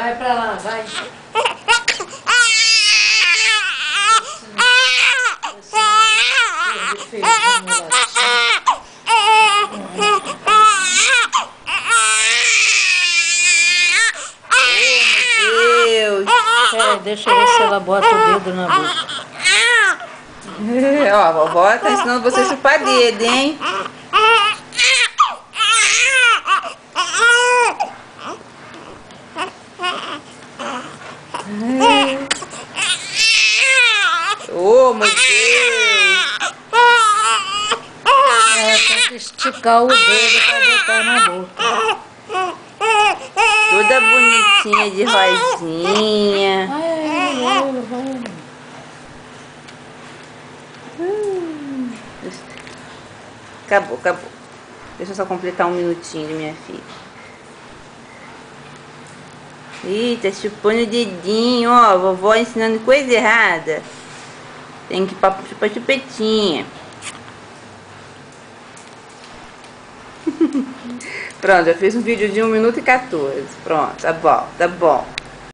Vai pra lá, vai. Peraí, deixa eu ver se ela bota o dedo na boca. Ó, a vovó tá ensinando você a chupar dedo, hein? Oh, meu Deus! Ela tem que esticar o dedo pra botar na boca. Toda bonitinha de rosinha. Vai. Acabou. Deixa eu só completar 1 minutinho de minha filha. Ih, tá chupando o dedinho, ó. Vovó ensinando coisa errada. Tem que chupar chupetinha. Pronto, eu fiz um vídeo de 1 minuto e 14. Pronto, tá bom.